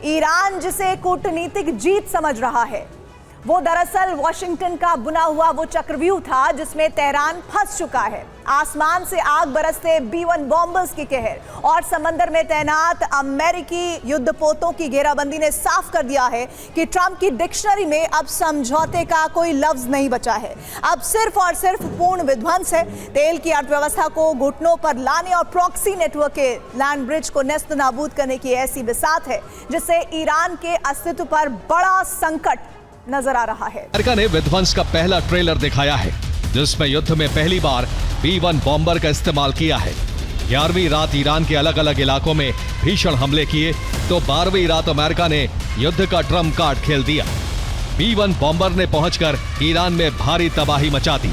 Iran जिसे कूटनीतिक जीत समझ रहा है, वो दरअसल वॉशिंगटन का बुना हुआ वो चक्रव्यूह था जिसमें तेहरान फंस चुका है। आसमान से आग बरसते B-1 बॉम्बर्स की कहर और समंदर में तैनात अमेरिकी युद्धपोतों की घेराबंदी ने साफ कर दिया है कि ट्रंप की डिक्शनरी में अब समझौते का कोई लफ्ज नहीं बचा है। अब सिर्फ और सिर्फ पूर्ण विध्वंस है। तेल की अर्थव्यवस्था को घुटनों पर लाने और प्रॉक्सी नेटवर्क के लैंड ब्रिज को नेस्त नाबूद करने की ऐसी बिसात है जिससे ईरान के अस्तित्व पर बड़ा संकट नजर आ रहा है। अमेरिका ने विध्वंस का पहला ट्रेलर दिखाया है जिसमें युद्ध में पहली बार B-1 बॉम्बर का इस्तेमाल किया है। 11वीं रात ईरान के अलग अलग इलाकों में भीषण हमले किए तो 12वीं रात अमेरिका ने युद्ध का ट्रम्प कार्ड खेल दिया। B-1 बॉम्बर ने पहुंचकर ईरान में भारी तबाही मचा दी।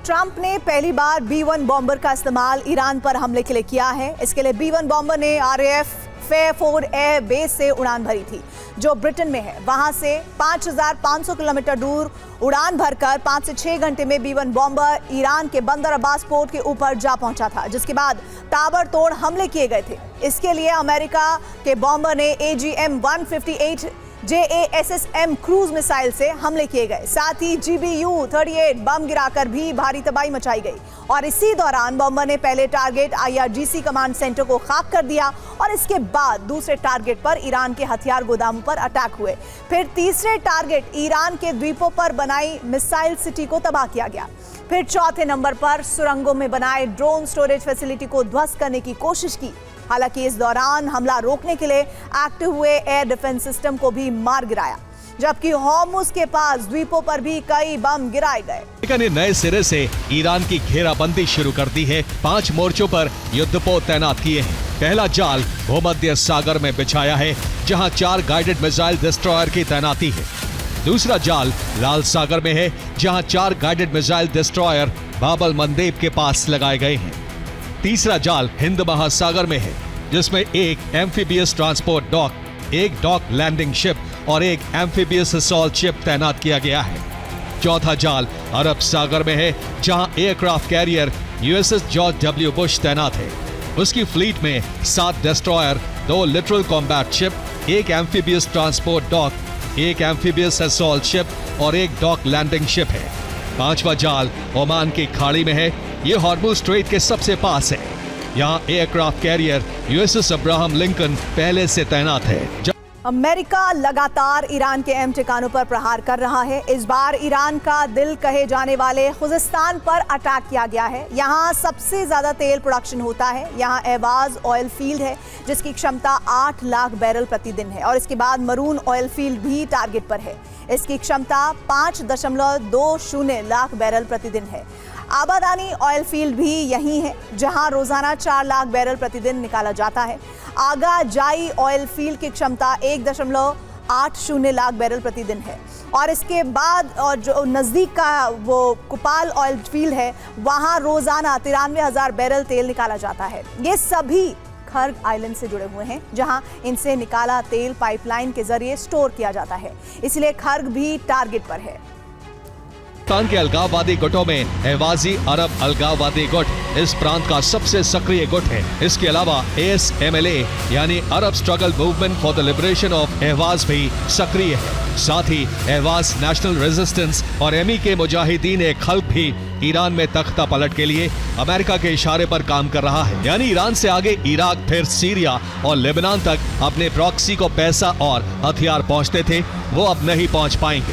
ट्रंप ने पहली बार B-1 बॉम्बर का इस्तेमाल ईरान पर हमले के लिए किया है। इसके लिए B-1 बॉम्बर ने RAF फेयरफोर्ड एयर बेस से उड़ान भरी थी जो ब्रिटेन में है। वहां से 5,500 किलोमीटर दूर उड़ान भरकर 5 से 6 घंटे में B-1 बॉम्बर ईरान के बंदर अब्बास पोर्ट के ऊपर जा पहुंचा था, जिसके बाद ताबड़तोड़ हमले किए गए थे। इसके लिए अमेरिका के बॉम्बर ने AGM-158 JASSM क्रूज मिसाइल से हमले किए गए। साथ ही GBU-38 बम गिराकर भी भारी तबाही मचाई गई और इसी दौरान बॉम्बर ने पहले टारगेट IRGC कमांड सेंटर को खाक कर दिया और इसके बाद दूसरे टारगेट पर ईरान के हथियार गोदामों पर अटैक हुए। फिर तीसरे टारगेट ईरान के द्वीपों पर बनाई मिसाइल सिटी को तबाह किया गया। फिर चौथे नंबर पर सुरंगों में बनाए ड्रोन स्टोरेज फैसिलिटी को ध्वस्त करने की कोशिश की। हालांकि इस दौरान हमला रोकने के लिए एक्टिव हुए एयर डिफेंस सिस्टम को भी मार गिराया, जबकि होर्मुज के पास द्वीपों पर भी कई बम गिराए गए। अमेरिका ने नए सिरे से ईरान की घेराबंदी शुरू कर दी है। 5 मोर्चों पर युद्धपोत तैनात किए हैं। पहला जाल भूमध्य सागर में बिछाया है जहां 4 गाइडेड मिसाइल डिस्ट्रॉयर की तैनाती है। दूसरा जाल लाल सागर में है जहां 4 गाइडेड मिसाइल डिस्ट्रॉयर बाबल मंदेब के पास लगाए गए हैं। तीसरा जाल हिंद महासागर में है जिसमें एक एम्फीबियस ट्रांसपोर्ट डॉक, एक डॉक लैंडिंग शिप और एक एम्फीबियस असॉल्ट शिप तैनात किया गया है। चौथा जाल अरब सागर में है जहां aircraft carrier USS George W Bush तैनात है। उसकी फ्लीट में 7 डिस्ट्रॉयर, 2 लिटरल कॉम्बैट शिप, एक एम्फीबियस ट्रांसपोर्ट डॉक, एक एम्फीबियस असॉल्ट शिप और एक डॉक लैंडिंग शिप है। पांचवा जाल ओमान की खाड़ी में है। ये हॉर्मुज स्ट्रेट के सबसे पास है। यहाँ aircraft carrier USS Abraham Lincoln पहले से तैनात है। अमेरिका लगातार ईरान के अहम ठिकानों पर प्रहार कर रहा है। इस बार ईरान का दिल कहे जाने वाले खुजिस्तान पर अटैक किया गया है। यहाँ सबसे ज्यादा तेल प्रोडक्शन होता है। यहाँ एवाज ऑयल फील्ड है जिसकी क्षमता 8 लाख बैरल प्रतिदिन है और इसके बाद मरून ऑयल फील्ड भी टारगेट पर है। इसकी क्षमता 5.20 लाख बैरल प्रतिदिन है। आबादानी ऑयल फील्ड भी यही है जहां रोजाना 4 लाख बैरल प्रतिदिन निकाला जाता है। आगा जाई ऑयल फील्ड की क्षमता 1.80 लाख बैरल प्रतिदिन है और इसके बाद और जो नजदीक का वो कुपाल ऑयल फील्ड है वहां रोजाना 93,000 बैरल तेल निकाला जाता है। ये सभी खर्ग आइलैंड से जुड़े हुए हैं जहां इनसे निकाला तेल पाइपलाइन के जरिए स्टोर किया जाता है, इसलिए खर्ग भी टारगेट पर है। पाकिस्तान के अलगाववादी गुटों में एहवाजी अरब अलगाववादी गुट इस प्रांत का सबसे सक्रिय गुट है। इसके अलावा ASMLA यानी Arab struggle movement for the liberation of Ahwaz भी सक्रिय है। साथ ही एहवाज नेशनल रेजिस्टेंस और ME के मुजाहिदीन एक खल्क भी ईरान में तख्ता पलट के लिए अमेरिका के इशारे पर काम कर रहा है। यानी ईरान से आगे इराक, फिर सीरिया और लेबनान तक अपने प्रॉक्सी को पैसा और हथियार पहुंचते थे, वो अब नहीं पहुंच पाएंगे।